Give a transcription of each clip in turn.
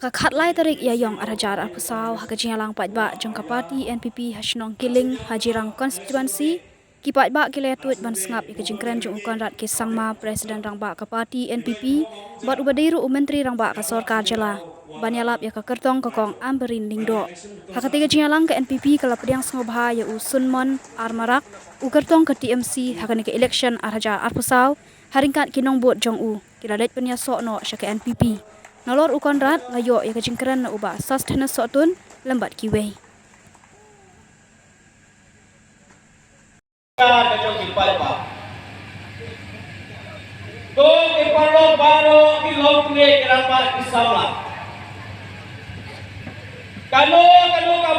Haka khatlai tarik yayong arajar arpusau haka jingalang patba jongka parti NPP hasnong kiling hajirang konstituensi ki patba kile tuit ban sngap ika jingkren jong ukon rat ke sangma presiden rangba ka parti NPP bat ubadiru menteri rangba ka sorkar jala banyalap ya ka kertong kokong amberin lingdo haka tiga jingalang ke NPP kala pediang sngobha ya usunmon armarak u kertong ke TMC haka ni ke election arajar arpusau haringkat kinong bot jong u kiradet penya sokno syake NPP Nolor ukon rat layo ya kejingkeran na ubah sustenance sotun lembat kiwei. Kacau kipal pak. Kau kipalo baru di lokne kenapa disamla? Kalau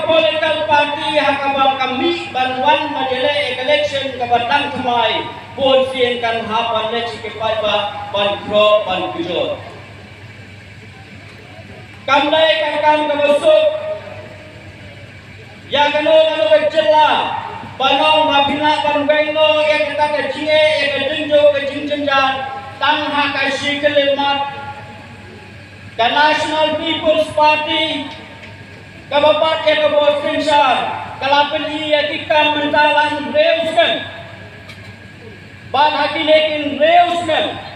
political party hakabang kami banwan majele election kabatang kemai pun sienkan hapan leci kipal pak ban pro ban kujur. Kamlai kakam kabusuk ya kanu kecela panong mapina panbengo ya kita kecine ya kejunjo kejinjenjan tangha kasih kelimat ke National People's Party kabapat ya kabos pensar kalapeli ya kita mentalan reuskan ban hakilekin reuskan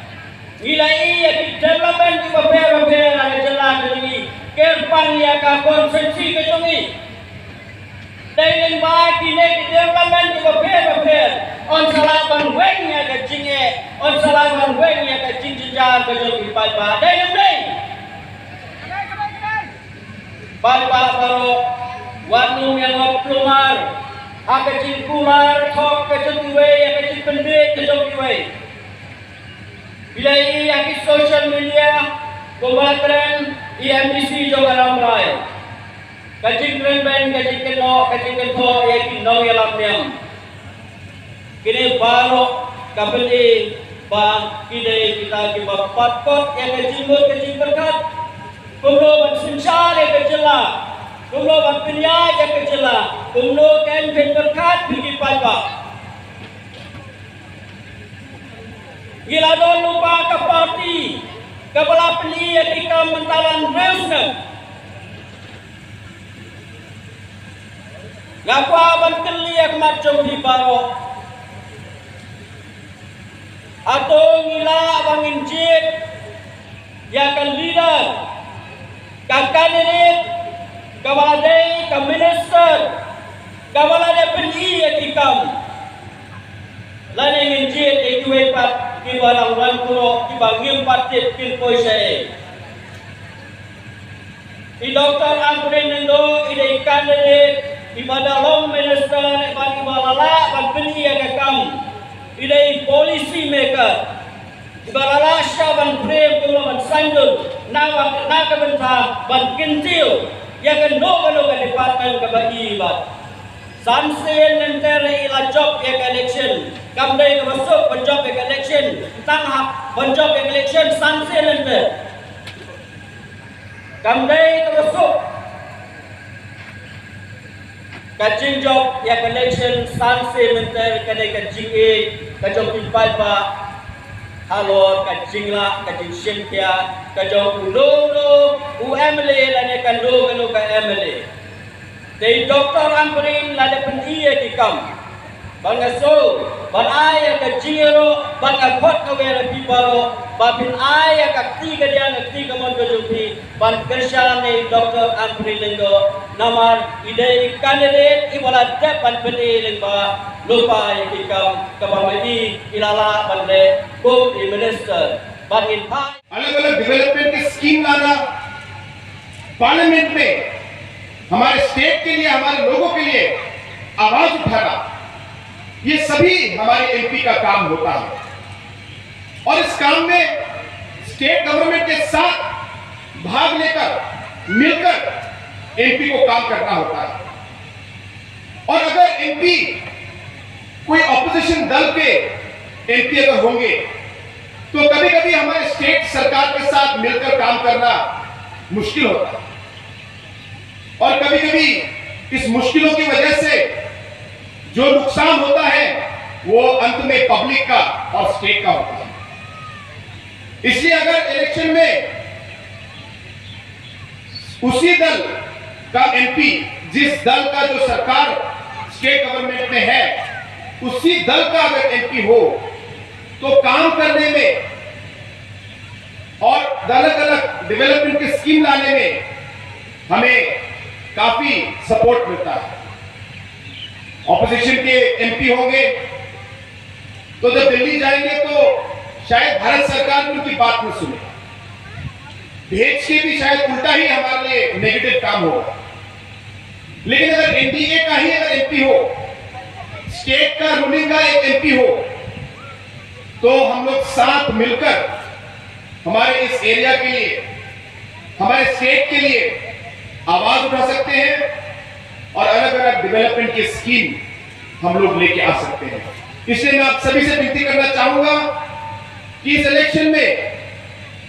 Nilai ya development di beberapa ada jalan ini kerpan ya ka konsensi kecungi dengan bagi nek development di beberapa on salaban weng ya kecingnya on salaban weng ya kecing jenjar kecungi palpa dengan deh palpa baru warnung yang ngopulumar kecing kular thok kecungi we ya kecing pendek kecungi we Bila ini yang social media kumbatan EMDC juga ramai. Kacing keren, kacing keno, kacing kento, yang kinong yalam niam. Kini baru kapeli bang kini kita kibat patkot yang kacing berkat. Kumlo bersinsar yang kecela, kumlo berpenyai yang kecela, kumlo campaign berkat pergi pajak. Gila don lupa ke parti kepala peni etika mentalan reusna ngapa banteli ak macam di baro atau ngila bangin jit ya kan leader kan candidate kawalade ka minister kawalade peni etika lani ngin jit ekiwe pat ki barang wan kuro ki bangim patit kin poise i doktor angkurin nendo ide candidate i badalong minister ne ban balala ban peni ya kam ide policy maker i balala sha ban frame kulo ban sandul na ka benta ban kintil ya kan no ka department ka bai ba sansen nentere ila job ya election kamdai ka masuk penjob ya election tanghap penjob ya election sansen nentere kamdai ka masuk kacing job ya election sansen nentere kadai kacing kacong pimpal pa halor kacing la kacing syentia kacong ulo UMLA lane kan lo ka MLA Dari doktor Amperin lada pendiya di kam. Bangga so, ban ayah ke jiro, bangga kot ke wera pibaro, babin ayah ke tiga dia ke tiga mon kejumpi, ban kerja ni doktor Amperin lendo, namar ide candidate ibarat ban pendiya lengba, lupa ya di kam, kebamai ilala ban le, book di minister, bangin pai. अलग-अलग development की scheme लाना parliament में हमारे state के लिए हमारे लोगों के लिए आवाज उठाना ये सभी हमारे एमपी का काम होता है और इस काम में स्टेट गवर्नमेंट के साथ भाग लेकर मिलकर एमपी को काम करना होता है और अगर एमपी कोई ऑपोजिशन दल के एमपी अगर होंगे तो कभी-कभी हमारे स्टेट सरकार के साथ मिलकर काम करना मुश्किल होता है और कभी-कभी इस मुश्किलों की वजह से जो नुकसान होता है वो अंत में पब्लिक का और स्टेट का होता है। इसलिए अगर इलेक्शन में उसी दल का एमपी, जिस दल का जो सरकार स्टेट गवर्नमेंट में है, उसी दल का अगर एमपी हो तो काम करने में और अलग अलग डेवलपमेंट की स्कीम लाने में हमें काफी सपोर्ट मिलता है। ऑपोजिशन के एमपी होंगे तो जब दिल्ली जाएंगे तो शायद भारत सरकार उनकी बात न सुने, भेज के भी शायद उल्टा ही हमारे लिए नेगेटिव काम होगा। लेकिन अगर एनडीए का ही अगर एमपी हो, स्टेट का रूलिंग का एक एमपी हो, तो हम लोग साथ मिलकर हमारे इस एरिया के लिए, हमारे स्टेट के लिए आवाज उठा सकते हैं और अलग अलग डेवलपमेंट की स्कीम हम लोग लेके आ सकते हैं। इसलिए मैं आप सभी से विनती करना चाहूंगा कि इस इलेक्शन में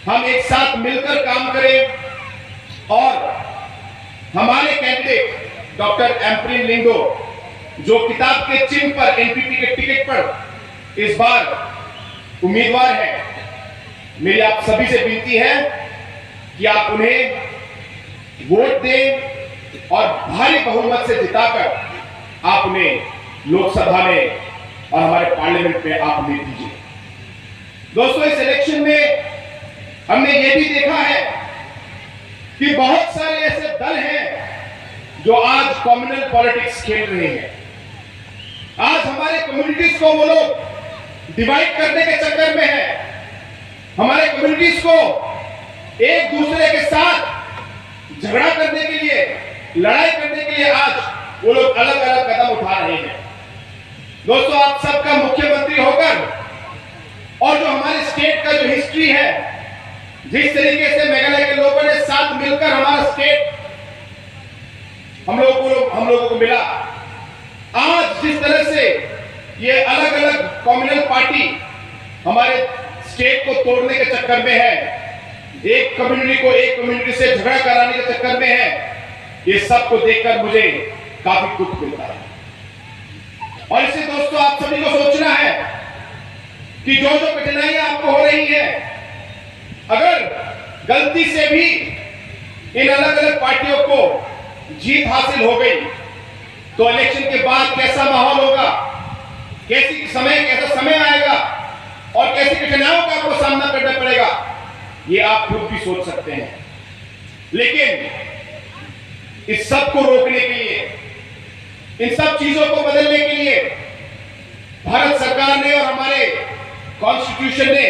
हम एक साथ मिलकर काम करें और हमारे कैंडिडेट डॉक्टर एम्प्रिन लिंगो, जो किताब के चिन्ह पर एनपीपी के टिकट पर इस बार उम्मीदवार है, मेरी आप सभी से विनती है कि आप उन्हें वोट दें और भारी बहुमत से जिताकर आप उन्हें लोकसभा में और हमारे पार्लियामेंट में आप उन्हें दीजिए। दोस्तों, इस इलेक्शन में हमने ये भी देखा है कि बहुत सारे ऐसे दल हैं जो आज कम्युनल पॉलिटिक्स खेल रहे हैं। आज हमारे कम्युनिटीज को वो लोग डिवाइड करने के चक्कर में है, हमारे कम्युनिटीज को एक दूसरे के साथ झगड़ा करने के लिए, लड़ाई करने के लिए आज वो लोग अलग अलग कदम उठा रहे हैं। दोस्तों, आप सबका मुख्यमंत्री होकर और जो हमारे स्टेट का जो हिस्ट्री है, जिस तरीके से मेघालय के लोगों ने साथ मिलकर हमारा स्टेट हम लोगों को मिला, आज जिस तरह से ये अलग अलग कम्युनल पार्टी हमारे स्टेट को तोड़ने के चक्कर में है, एक कम्युनिटी को एक कम्युनिटी से झगड़ा कराने के चक्कर में है, ये सब को देखकर मुझे काफी दुख मिलता है। और इससे दोस्तों, आप सभी को सोचना है कि जो जो कठिनाइयां आपको हो रही है, अगर गलती से भी इन अलग अलग पार्टियों को जीत हासिल हो गई तो इलेक्शन के बाद कैसा माहौल होगा, कैसा समय आएगा और कैसी कठिनाइयों का आपको सामना करना पड़ेगा, ये आप खुद भी सोच सकते हैं। लेकिन इस सब को रोकने के लिए, इन सब चीजों को बदलने के लिए भारत सरकार ने और हमारे कॉन्स्टिट्यूशन ने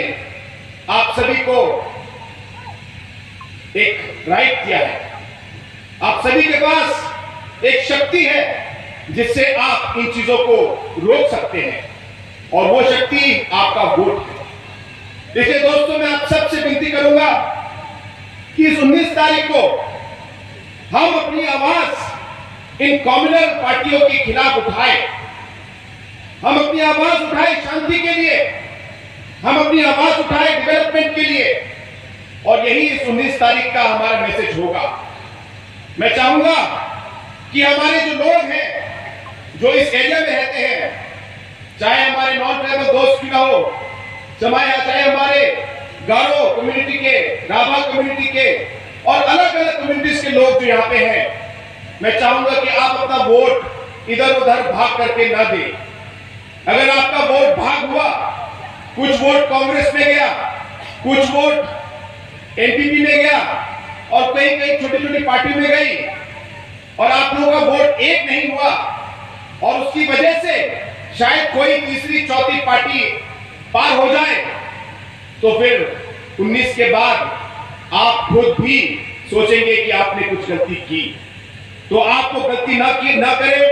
आप सभी को एक राइट दिया है। आप सभी के पास एक शक्ति है जिससे आप इन चीजों को रोक सकते हैं और वो शक्ति आपका वोट है। देखिए दोस्तों, मैं आप सबसे विनती करूंगा कि इस 19 तारीख को हम अपनी आवाज इन कम्युनल पार्टियों के खिलाफ उठाएं। हम अपनी आवाज उठाएं शांति के लिए, हम अपनी आवाज उठाएं डेवलपमेंट के लिए, और यही इस 19 तारीख का हमारा मैसेज होगा। मैं चाहूंगा कि हमारे जो लोग हैं जो इस एरिया में रहते हैं, चाहे हमारे नॉन ट्राइबल दोस्त क्यों ना हो, चाहे हमारे गारो कम्युनिटी के, राभा कम्युनिटी के और अलग अलग कम्युनिटीज के लोग जो यहाँ पे हैं, मैं चाहूंगा कि आप अपना वोट इधर उधर भाग करके ना दें। अगर आपका वोट भाग हुआ, कुछ वोट कांग्रेस में गया, कुछ वोट एनपीपी में गया और कई कई छोटी छोटी पार्टी में गई और आप लोगों का वोट एक नहीं हुआ और उसकी वजह से शायद कोई तीसरी चौथी पार्टी पार हो जाए, तो फिर 19 के बाद आप खुद भी सोचेंगे कि आपने कुछ गलती की। तो आपको गलती ना करें,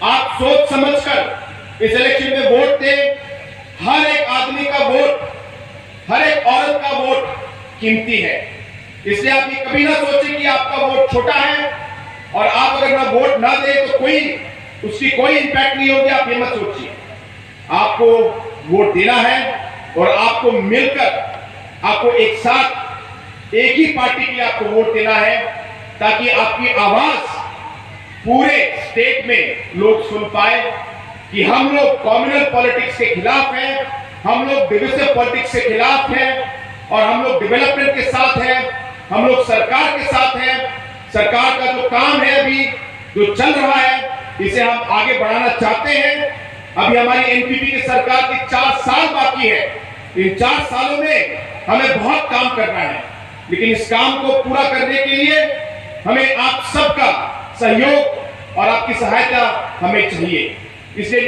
आप सोच समझकर इस इलेक्शन में वोट दें। हर एक आदमी का वोट, हर एक औरत का वोट कीमती है, इसलिए आप ये कभी ना सोचें कि आपका वोट छोटा है और आप अगर ना वोट ना दें तो उसकी कोई इंपैक्ट नहीं होगी। आप ये मत सोचिए, आपको वोट देना है और आपको मिलकर, आपको एक साथ एक ही पार्टी के लिए आपको वोट देना है, ताकि आपकी आवाज पूरे स्टेट में लोग सुन पाए कि हम लोग कम्युनल पॉलिटिक्स के खिलाफ हैं, हम लोग डिविजिव पॉलिटिक्स के खिलाफ हैं और हम लोग डेवलपमेंट के साथ हैं, हम लोग सरकार के साथ हैं सरकार का जो काम है अभी जो चल रहा है इसे हम आगे बढ़ाना चाहते हैं। अभी हमारी एनपीपी की सरकार की 4 साल बाकी है। इन 4 सालों में हमें बहुत काम करना है, लेकिन इस काम को पूरा करने के लिए हमें आप सबका सहयोग और आपकी सहायता हमें चाहिए। इसलिए